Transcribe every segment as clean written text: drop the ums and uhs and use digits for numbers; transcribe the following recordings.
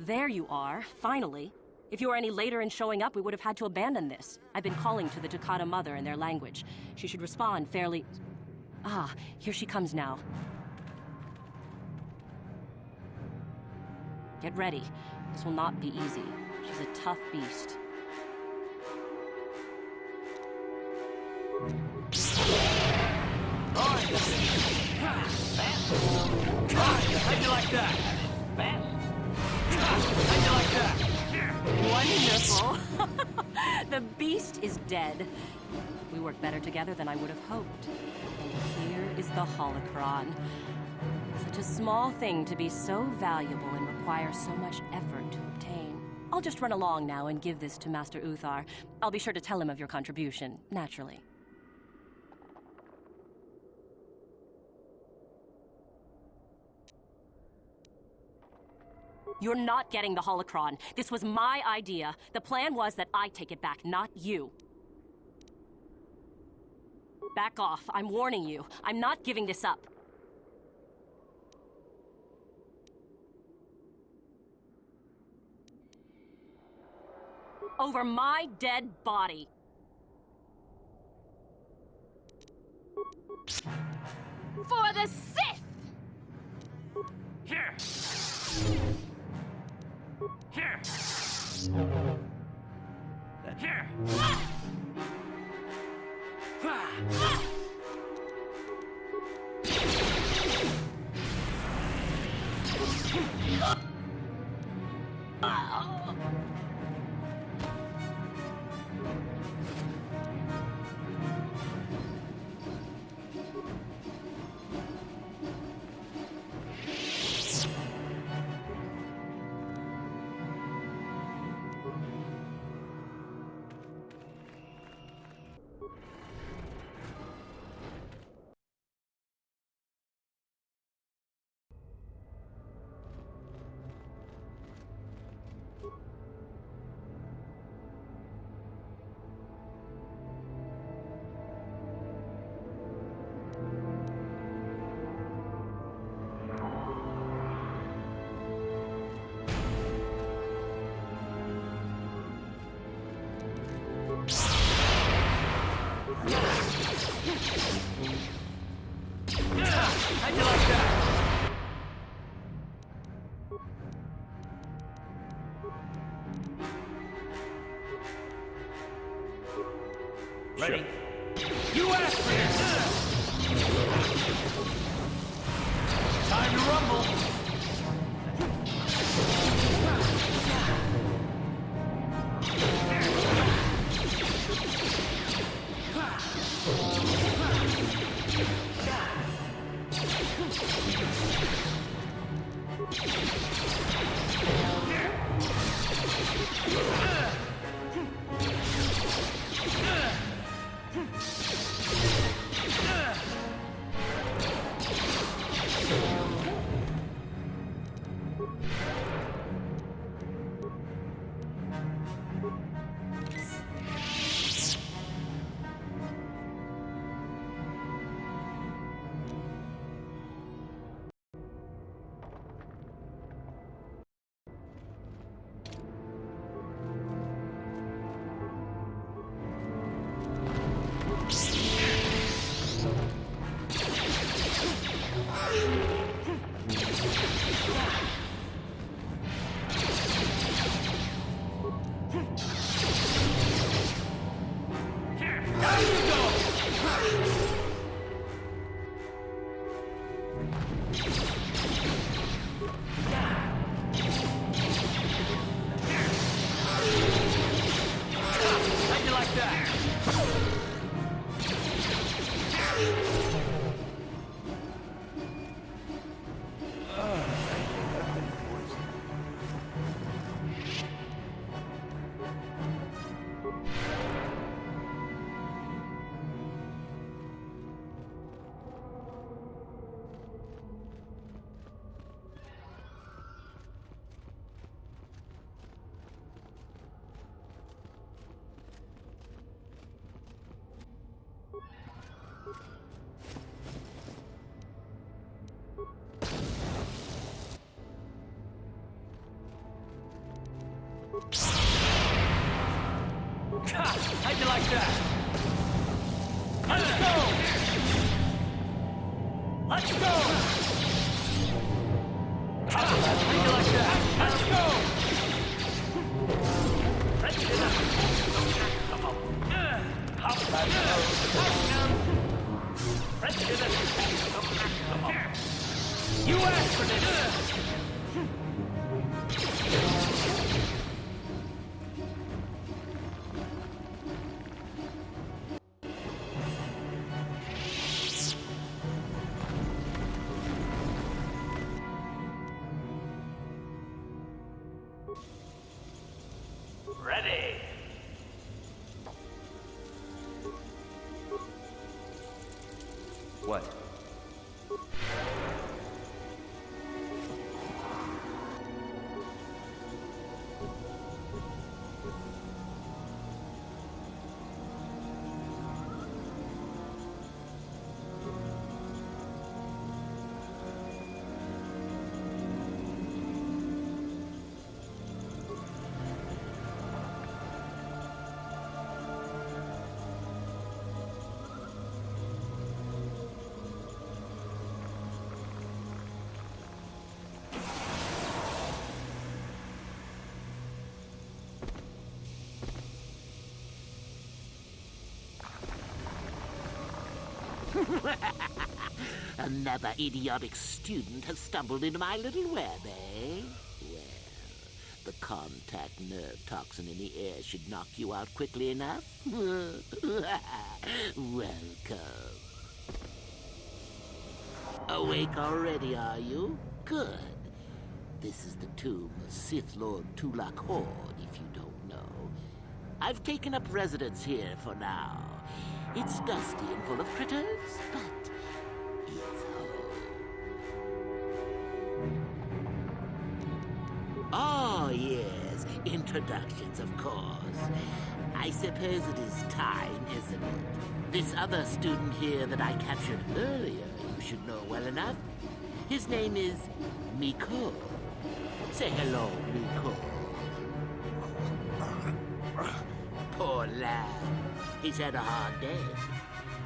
There you are, finally. If you were any later in showing up, we would have had to abandon this. I've been calling to the Takata mother in their language. She should respond fairly... Ah, here she comes now. Get ready. This will not be easy. She's a tough beast. How'd you like that? How'd you like that? Wonderful. The beast is dead. We work better together than I would have hoped. And here is the holocron. Such a small thing to be so valuable and require so much effort to obtain. I'll just run along now and give this to Master Uthar. I'll be sure to tell him of your contribution, naturally. You're not getting the holocron. This was my idea. The plan was that I take it back, not you. Back off. I'm warning you. I'm not giving this up. Over my dead body. For the Sith! Here! Here! Here! How'd you like that? Ready? You asked for this! Time to rumble! that. Let's go. Let's go. How do you like that? Let's go. Let's get up. Let's get up. You asked for this. Ready. What? Another idiotic student has stumbled into my little web, eh? Well, the contact nerve toxin in the air should knock you out quickly enough. Welcome. Awake already, are you? Good. This is the tomb of Sith Lord Tulak Horde, if you don't know. I've taken up residence here for now. It's dusty and full of critters, but it's home. Oh, yes. Introductions, of course. I suppose it is time, isn't it? This other student here that I captured earlier, you should know well enough. His name is Miko. Say hello, Miko. Poor lad. He's had a hard day.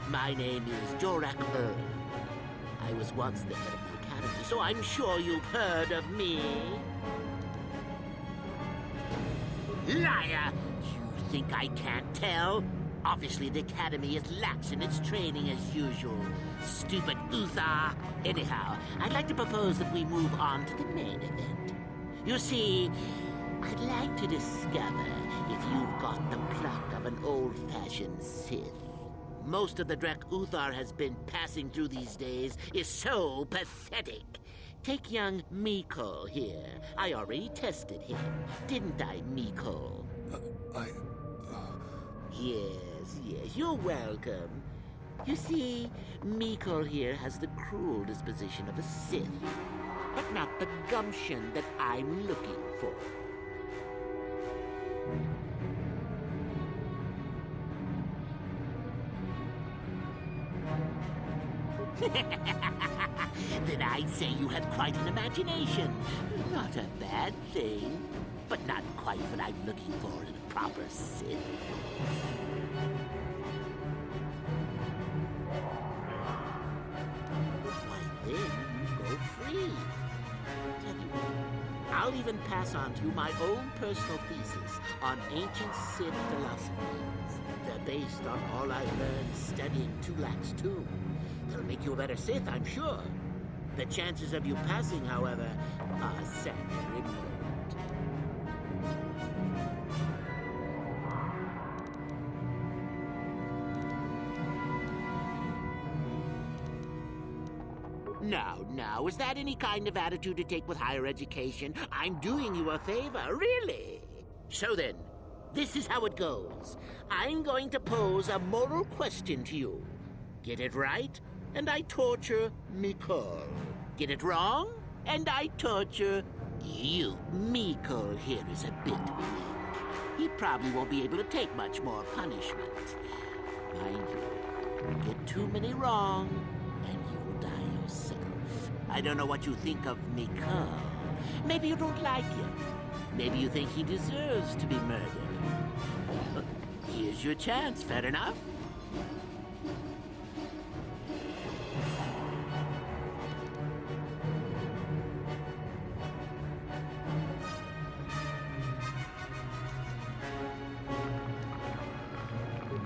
My name is Jorak Earl. I was once the head of the academy, so I'm sure you've heard of me. Liar! You think I can't tell? Obviously, the academy is lax in its training as usual. Stupid Uther. Anyhow, I'd like to propose that we move on to the main event. You see, I'd like to discover if you've got the pluck of an old-fashioned Sith. Most of the Drek Uthar has been passing through these days is so pathetic. Take young Miko here. I already tested him, didn't I, Miko? Yes, you're welcome. You see, Miko here has the cruel disposition of a Sith, but not the gumption that I'm looking for. Then I'd say you have quite an imagination. Not a bad thing, but not quite what I'm looking for in a proper Sith. Why then you go free. Tell you what, I'll even pass on to you my own personal thesis on ancient Sith philosophies. They're based on all I've learned studying Tulak's tomb. They'll make you a better Sith, I'm sure. The chances of you passing, however, are sadly remote. Now, is that any kind of attitude to take with higher education? I'm doing you a favor, really. So then, this is how it goes. I'm going to pose a moral question to you. Get it right, and I torture Miko. Get it wrong, and I torture you. Miko here is a bit weak. He probably won't be able to take much more punishment. Mind you, get too many wrong, and you'll die yourself. I don't know what you think of Miko. Maybe you don't like him. Maybe you think he deserves to be murdered. You Here's your chance, fair enough?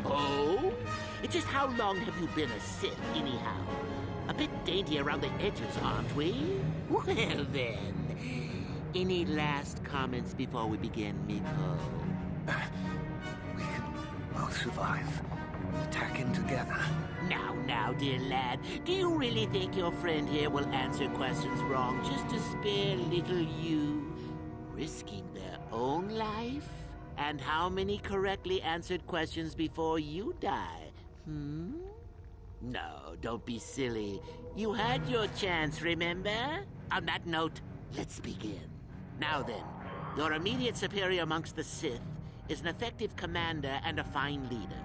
Oh? Just how long have you been a Sith, anyhow? A bit dainty around the edges, aren't we? Well, then. Any last comments before we begin, Miko? We can both survive. Attacking together. Now, dear lad, do you really think your friend here will answer questions wrong just to spare little you, risking their own life? And how many correctly answered questions before you die? No, don't be silly. You had your chance, remember? On that note, let's begin. Now then, your immediate superior amongst the Sith is an effective commander and a fine leader.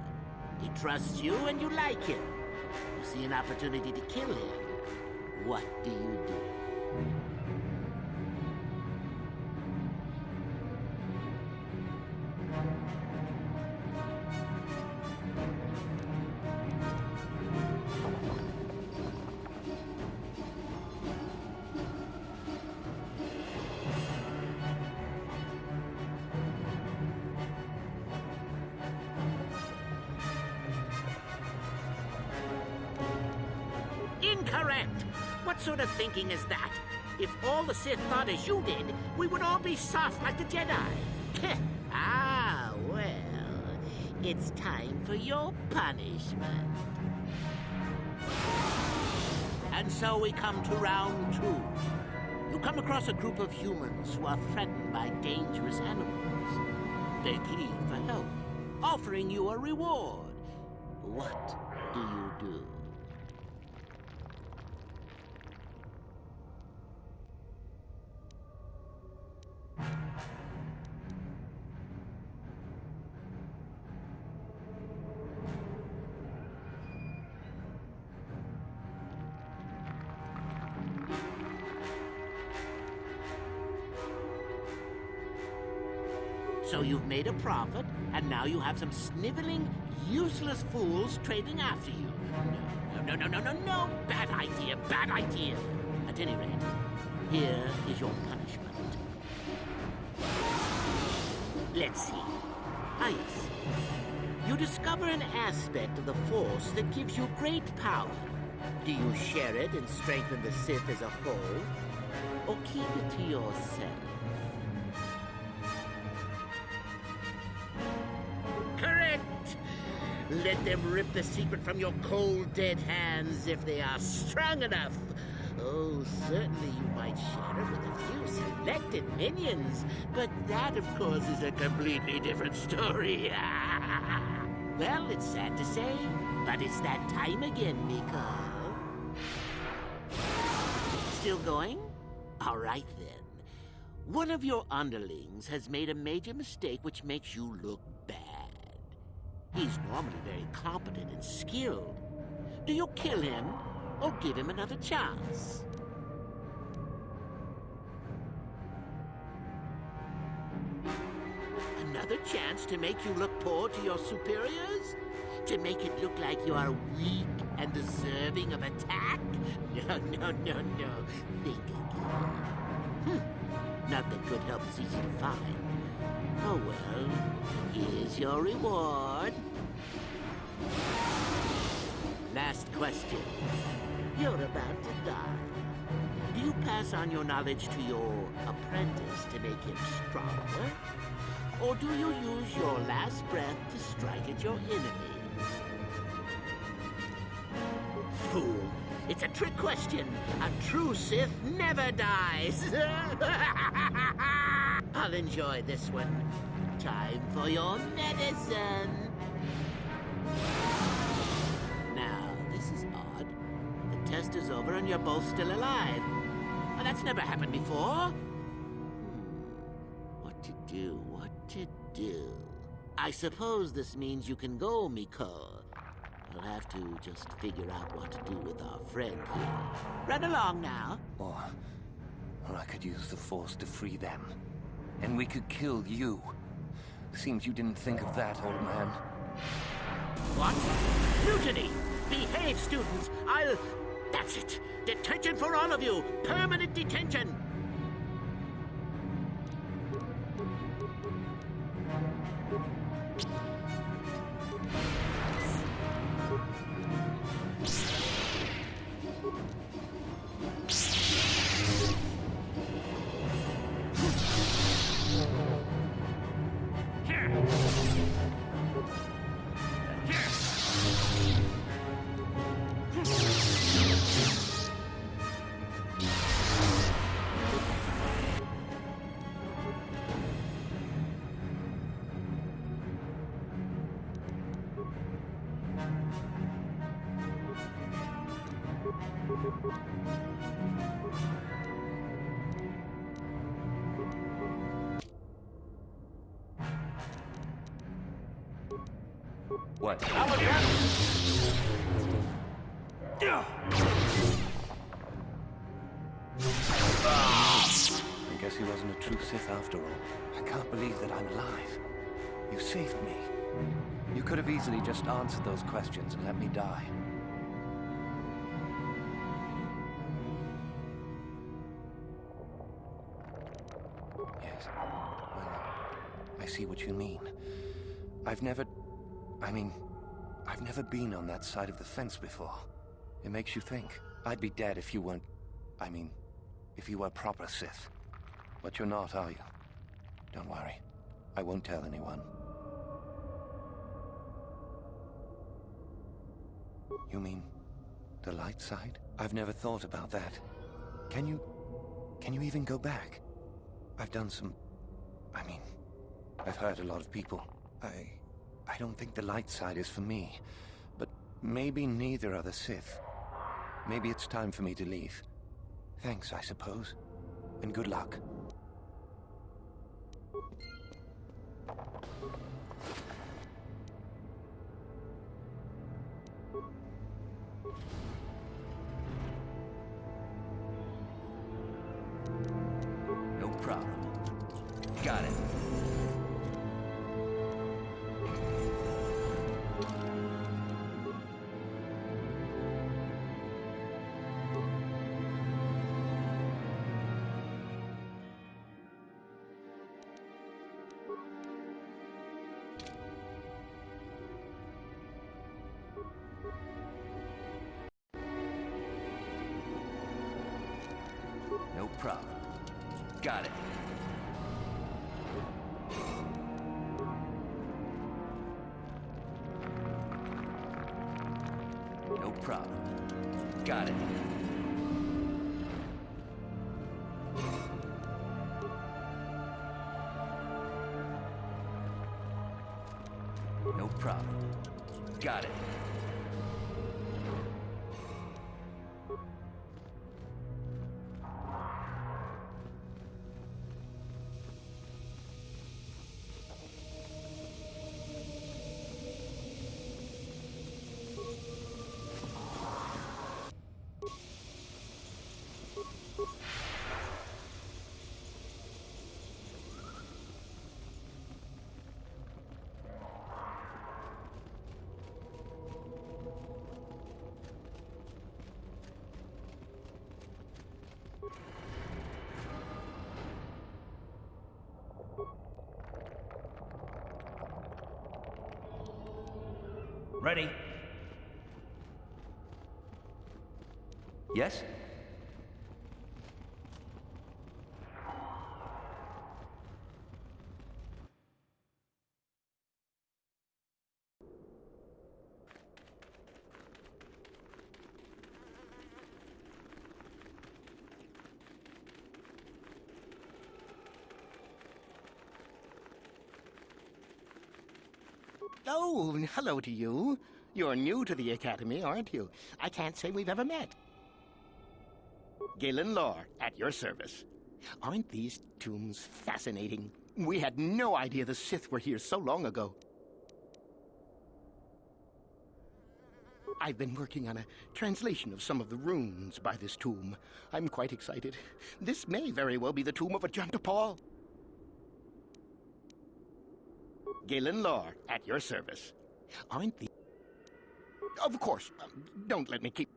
He trusts you and you like him. You see an opportunity to kill him. What do you do? Incorrect! What sort of thinking is that? If all the Sith thought as you did, we would all be soft like the Jedi. Ah, well, it's time for your punishment. And so we come to round 2. You come across a group of humans who are threatened by dangerous animals. They plead for help, offering you a reward. What do you do? So you've made a profit, and now you have some sniveling, useless fools trading after you. No. Bad idea, bad idea. At any rate, here is your punishment. Let's see. Ah, yes. You discover an aspect of the Force that gives you great power. Do you share it and strengthen the Sith as a whole? Or keep it to yourself? Correct! Let them rip the secret from your cold, dead hands if they are strong enough. Oh, certainly you might share it with a few selected minions, but that, of course, is a completely different story. Well, it's sad to say, but it's that time again, Miko. Still going? All right, then. One of your underlings has made a major mistake which makes you look bad. He's normally very competent and skilled. Do you kill him or give him another chance? Another chance to make you look poor to your superiors? To make it look like you are weak and deserving of attack? No. Think again. Not that good help is easy to find. Oh well, here's your reward. Last question. You're about to die. Do you pass on your knowledge to your apprentice to make him stronger? Or do you use your last breath to strike at your enemies? Fool! It's a trick question. A true Sith never dies. I'll enjoy this one. Time for your medicine. Now, this is odd. The test is over and you're both still alive. Well, that's never happened before. What to do? I suppose this means you can go, Miko. We'll have to just figure out what to do with our friend here. Run along now. Or I could use the Force to free them. And we could kill you. Seems you didn't think of that, old man. What? Mutiny! Behave, students! That's it! Detention for all of you! Permanent detention! What? I guess he wasn't a true Sith after all. I can't believe that I'm alive. You saved me. You could have easily just answered those questions and let me die. Yes. Well, I see what you mean. I've never been on that side of the fence before. It makes you think. I'd be dead if you weren't... if you were proper Sith. But you're not, are you? Don't worry. I won't tell anyone. You mean the light side? I've never thought about that. Can you even go back? I've done some... I've hurt a lot of people. I don't think the light side is for me. But maybe neither are the Sith. Maybe it's time for me to leave. Thanks, I suppose. And good luck. No problem. Got it. No problem. Got it. No problem. Got it. No problem. Got it. Ready? Yes? Oh, hello to you. You're new to the Academy, aren't you? I can't say we've ever met. Galen Lore, at your service. Aren't these tombs fascinating? We had no idea the Sith were here so long ago. I've been working on a translation of some of the runes by this tomb. I'm quite excited. This may very well be the tomb of Ajanta Paul. Galen Lore, at your service. Aren't the... Of course. Don't let me keep...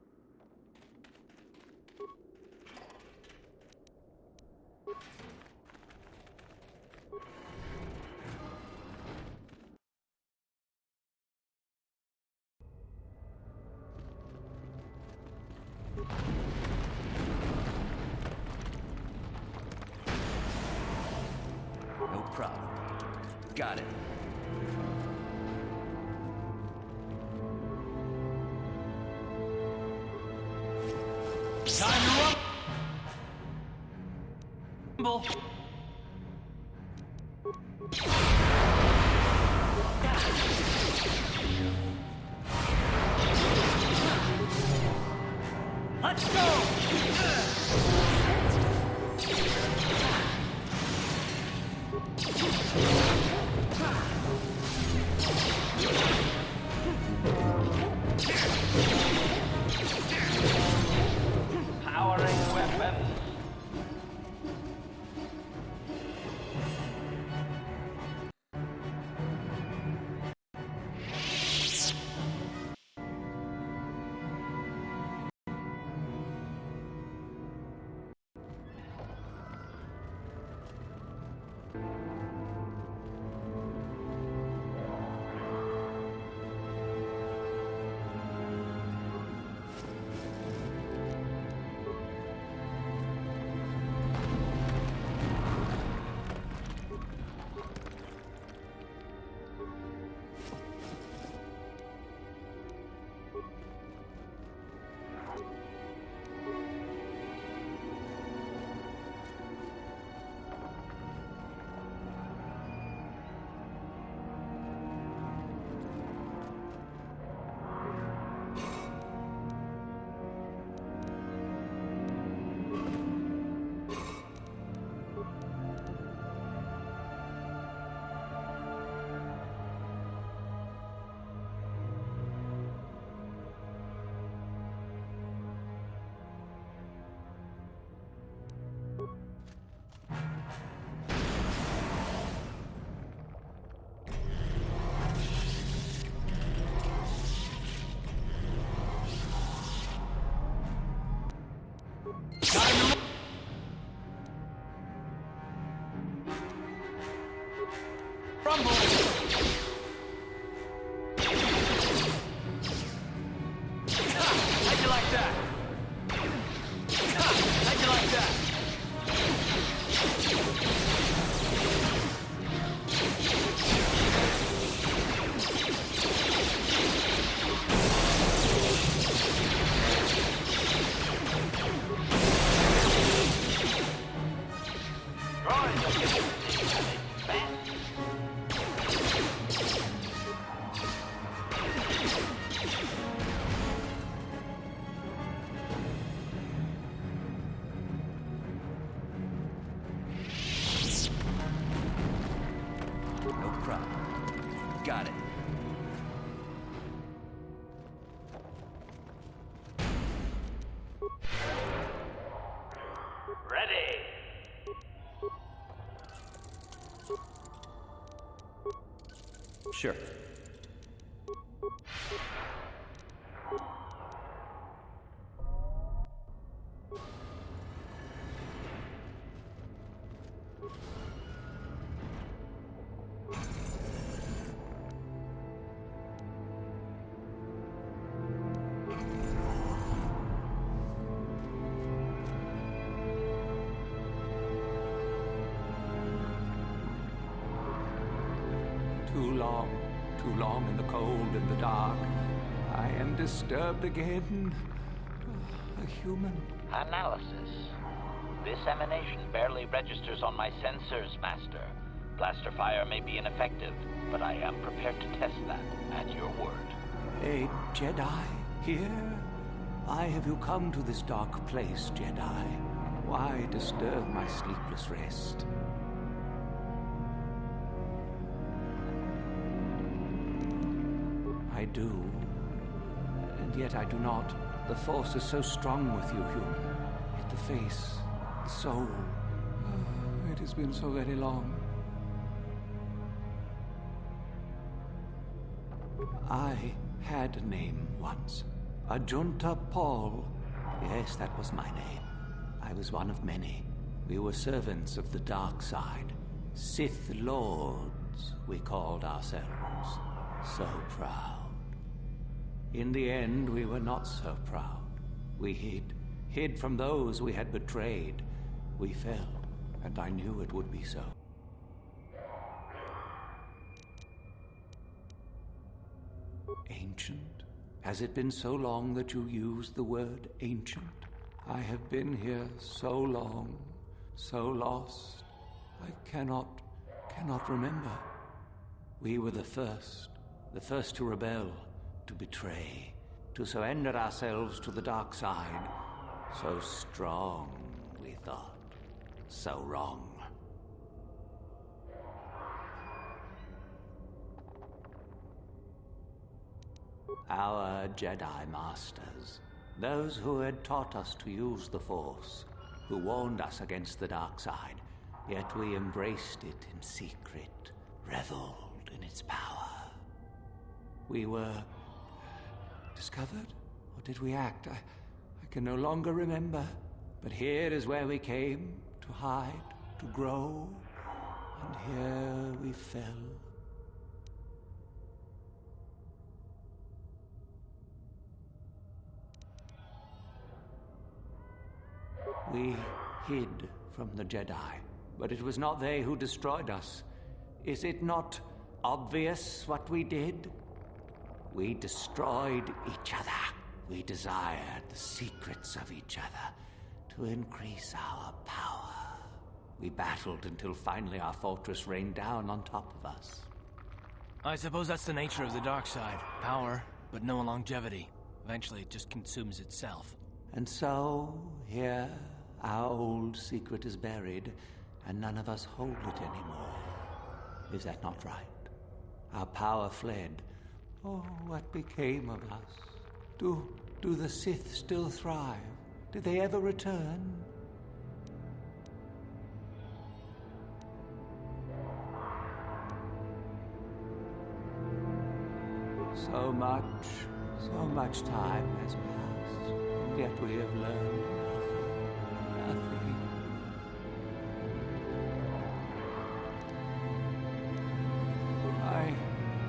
No problem. Got it. Time to rumble. Let's go! Powering weapons. Rumble! How'd you like that? How'd you like that? No problem. Got it. Ready. Sure. Too long in the cold and the dark. I am disturbed again. A human. Analysis. This emanation barely registers on my sensors, Master. Blaster fire may be ineffective, but I am prepared to test that at your word. A Jedi here? Why have you come to this dark place, Jedi? Why disturb my sleepless rest? I do, and yet I do not. The Force is so strong with you, human. Yet the face, the soul. It has been so very long. I had a name once. Ajunta Paul. Yes, that was my name. I was one of many. We were servants of the dark side. Sith Lords, we called ourselves. So proud. In the end, we were not so proud. We hid from those we had betrayed. We fell, and I knew it would be so. Ancient? Has it been so long that you used the word ancient? I have been here so long, so lost. I cannot remember. We were the first to rebel, to betray, to surrender ourselves to the dark side. So strong, we thought. So wrong. Our Jedi Masters, those who had taught us to use the Force, who warned us against the dark side, yet we embraced it in secret, reveled in its power. We were discovered? Or did we act? I can no longer remember. But here is where we came, to hide, to grow, and here we fell. We hid from the Jedi, but it was not they who destroyed us. Is it not obvious what we did? We destroyed each other. We desired the secrets of each other to increase our power. We battled until finally our fortress rained down on top of us. I suppose that's the nature of the dark side. Power, but no longevity. Eventually it just consumes itself. And so, here, our old secret is buried, and none of us hold it anymore. Is that not right? Our power fled. Oh, what became of us? Do the Sith still thrive? Did they ever return? So much time has passed, and yet we have learned nothing.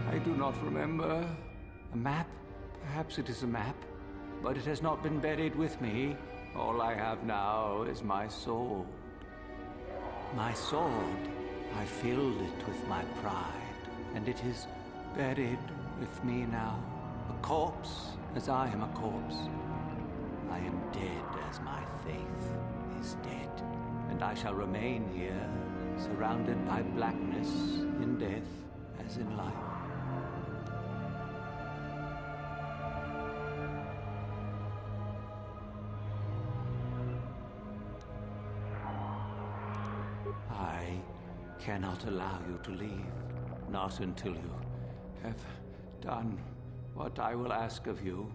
I do not remember. A map? Perhaps it is a map, but it has not been buried with me. All I have now is my sword. My sword, I filled it with my pride, and it is buried with me now. A corpse, as I am a corpse. I am dead as my faith is dead, and I shall remain here, surrounded by blackness in death as in life. I cannot allow you to leave, not until you have done what I will ask of you.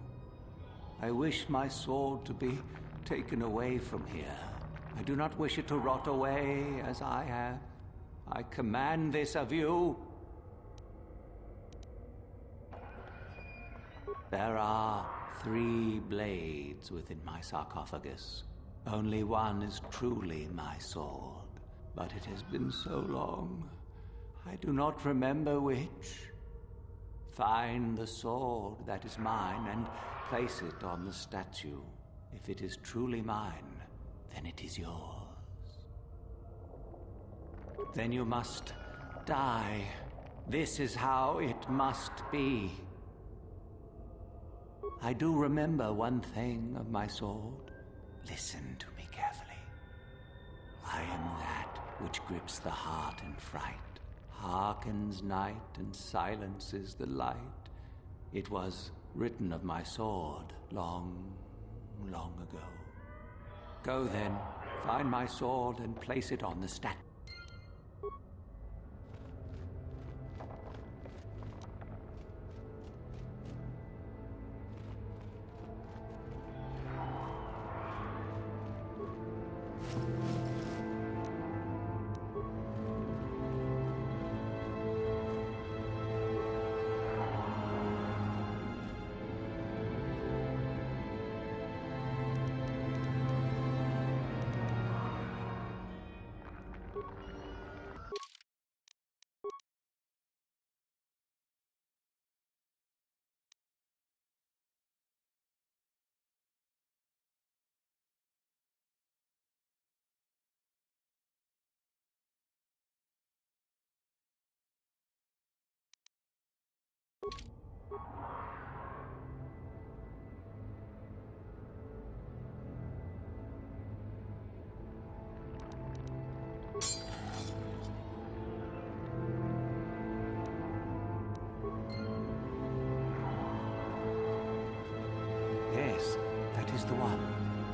I wish my sword to be taken away from here. I do not wish it to rot away as I have. I command this of you. There are 3 blades within my sarcophagus. Only one is truly my sword, but it has been so long, I do not remember which. Find the sword that is mine and place it on the statue. If it is truly mine, then it is yours. Then you must die. This is how it must be. I do remember one thing of my sword. Listen to me carefully. I am that which grips the heart in fright, hearkens night and silences the light. It was written of my sword long, long ago. Go then, find my sword and place it on the statue.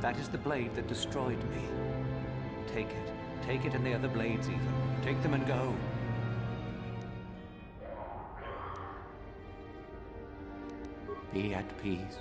That is the blade that destroyed me. Take it. Take it and the other blades even. Take them and go. Be at peace.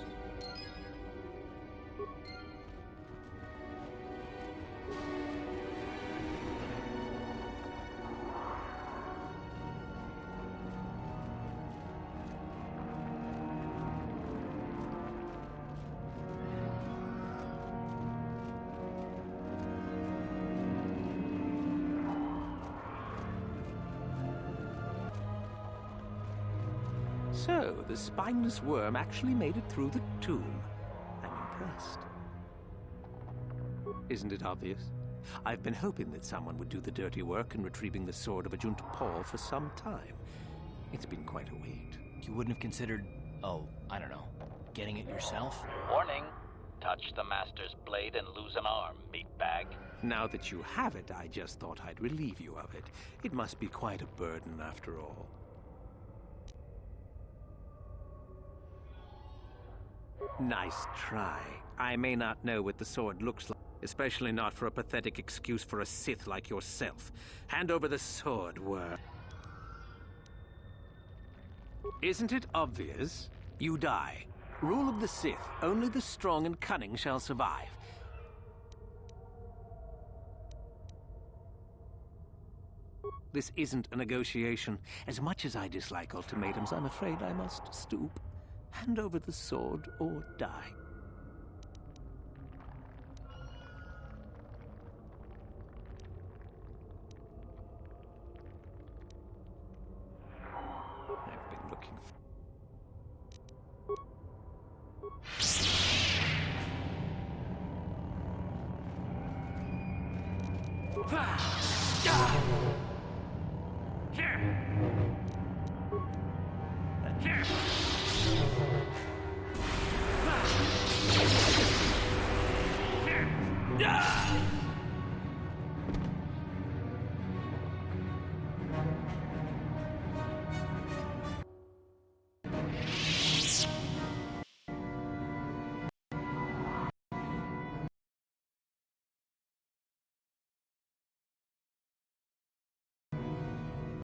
So, the spineless worm actually made it through the tomb. I'm impressed. Isn't it obvious? I've been hoping that someone would do the dirty work in retrieving the sword of Ajunt Paul for some time. It's been quite a wait. You wouldn't have considered, oh, I don't know, getting it yourself? Warning. Touch the Master's blade and lose an arm, meatbag. Now that you have it, I just thought I'd relieve you of it. It must be quite a burden after all. Nice try. I may not know what the sword looks like, especially not for a pathetic excuse for a Sith like yourself. Hand over the sword, worm. Isn't it obvious? You die. Rule of the Sith. Only the strong and cunning shall survive. This isn't a negotiation. As much as I dislike ultimatums, I'm afraid I must stoop. Hand over the sword or die. I've been looking for...